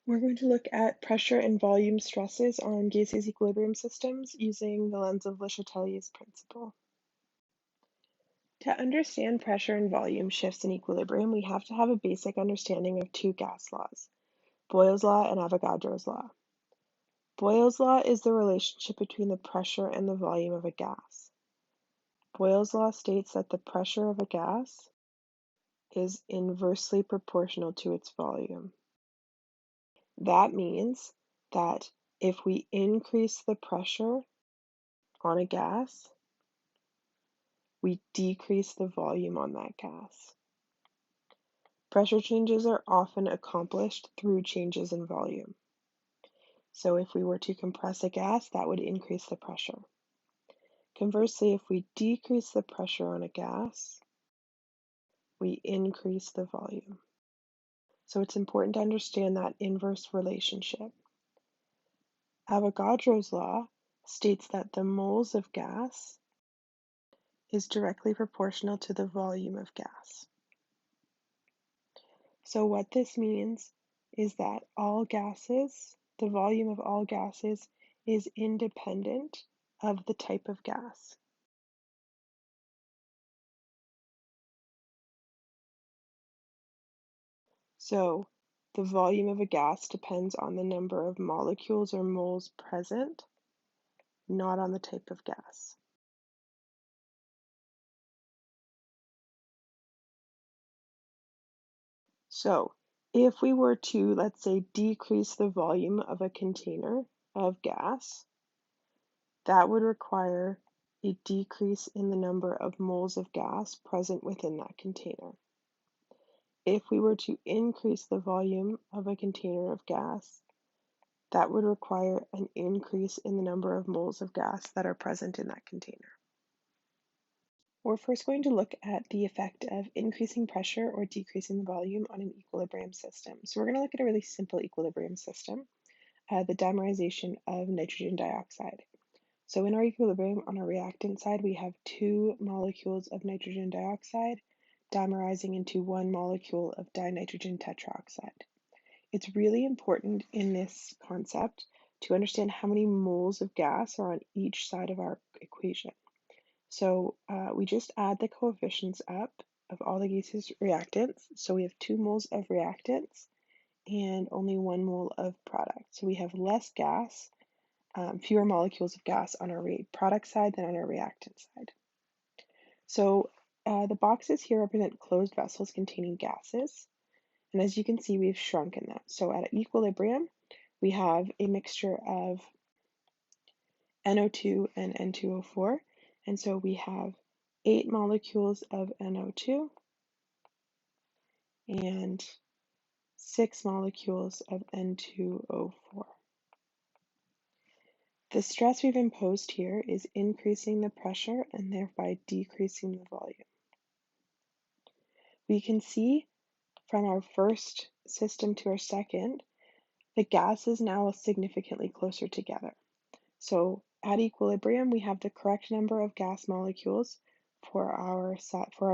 We're going to look at pressure and volume stresses on gaseous equilibrium systems using the lens of Le Chatelier's principle. To understand pressure and volume shifts in equilibrium, we have to have a basic understanding of two gas laws, Boyle's law and Avogadro's law. Boyle's law is the relationship between the pressure and the volume of a gas. Boyle's law states that the pressure of a gas is inversely proportional to its volume. That means that if we increase the pressure on a gas, we decrease the volume on that gas. Pressure changes are often accomplished through changes in volume. So if we were to compress a gas, that would increase the pressure. Conversely, if we decrease the pressure on a gas, we increase the volume. So it's important to understand that inverse relationship. Avogadro's law states that the moles of gas is directly proportional to the volume of gas. So what this means is that all gases, the volume of all gases is independent of the type of gas. So the volume of a gas depends on the number of molecules or moles present, not on the type of gas. So if we were to, let's say, decrease the volume of a container of gas, that would require a decrease in the number of moles of gas present within that container. If we were to increase the volume of a container of gas, that would require an increase in the number of moles of gas that are present in that container. We're first going to look at the effect of increasing pressure or decreasing the volume on an equilibrium system. So we're going to look at a really simple equilibrium system, the dimerization of nitrogen dioxide. So in our equilibrium, on our reactant side, we have two molecules of nitrogen dioxide dimerizing into one molecule of dinitrogen tetroxide. It's really important in this concept to understand how many moles of gas are on each side of our equation. So we just add the coefficients up of all the gaseous reactants. So we have 2 moles of reactants and only 1 mole of product. So we have less gas, fewer molecules of gas on our product side than on our reactant side. So the boxes here represent closed vessels containing gases. And as you can see, we've shrunken that. So at equilibrium, we have a mixture of NO2 and N2O4. And so we have 8 molecules of NO2 and 6 molecules of N2O4. The stress we've imposed here is increasing the pressure and thereby decreasing the volume. We can see from our first system to our second, the gases now are significantly closer together. So at equilibrium, we have the correct number of gas molecules for our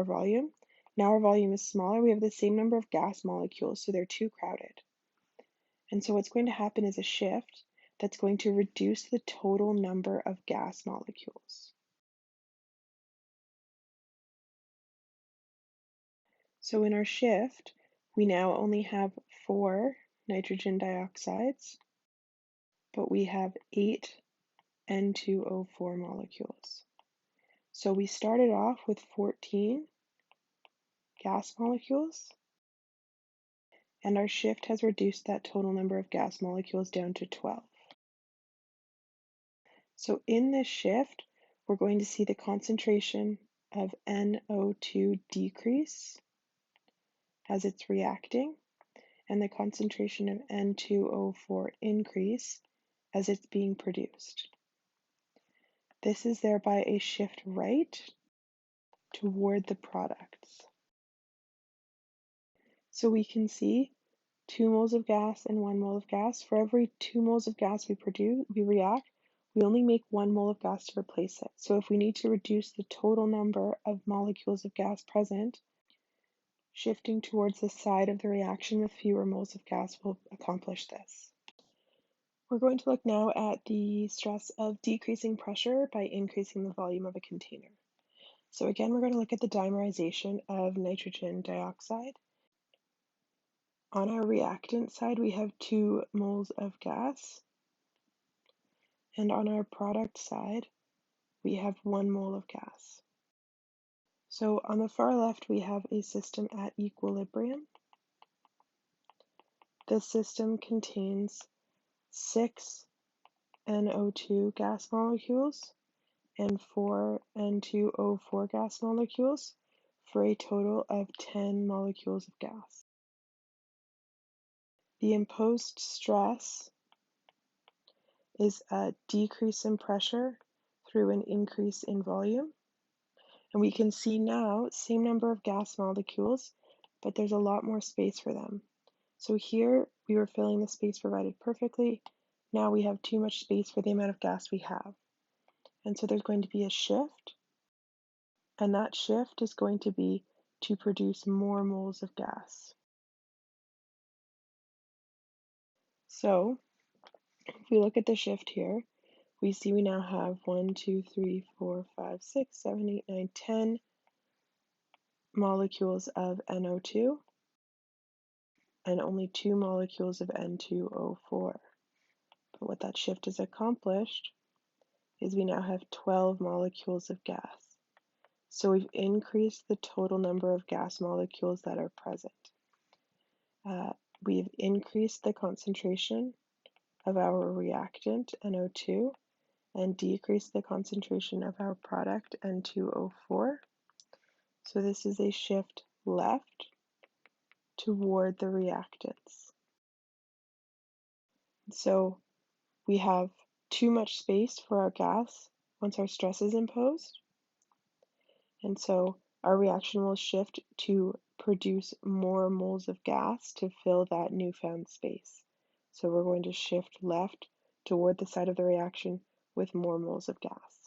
volume. Now our volume is smaller, we have the same number of gas molecules, so they're too crowded. And so what's going to happen is a shift that's going to reduce the total number of gas molecules. So in our shift, we now only have 4 nitrogen dioxides, but we have 8 N2O4 molecules. So we started off with 14 gas molecules, and our shift has reduced that total number of gas molecules down to 12. So in this shift, we're going to see the concentration of NO2 decrease as it's reacting, and the concentration of N2O4 increase as it's being produced. This is thereby a shift right toward the products. So we can see 2 moles of gas and 1 mole of gas. For every 2 moles of gas we react, we only make 1 mole of gas to replace it. So if we need to reduce the total number of molecules of gas present, Shifting towards the side of the reaction with fewer moles of gas will accomplish this. We're going to look now at the stress of decreasing pressure by increasing the volume of a container. So again, we're going to look at the dimerization of nitrogen dioxide. On our reactant side, we have 2 moles of gas, and on our product side, we have 1 mole of gas. So on the far left, we have a system at equilibrium. This system contains 6 NO2 gas molecules and 4 N2O4 gas molecules for a total of 10 molecules of gas. The imposed stress is a decrease in pressure through an increase in volume. And we can see now, same number of gas molecules, but there's a lot more space for them. So here we were filling the space provided perfectly. Now we have too much space for the amount of gas we have. And so there's going to be a shift, and that shift is going to be to produce more moles of gas. So if we look at the shift here, we see we now have 1, 2, 3, 4, 5, 6, 7, 8, 9, 10 molecules of NO2 and only 2 molecules of N2O4. But what that shift has accomplished is we now have 12 molecules of gas. So we've increased the total number of gas molecules that are present. We've increased the concentration of our reactant, NO2, and decreased the concentration of our product, N2O4. So this is a shift left toward the reactants. So we have too much space for our gas once our stress is imposed. And so our reaction will shift to produce more moles of gas to fill that newfound space. So we're going to shift left toward the side of the reaction with more moles of gas.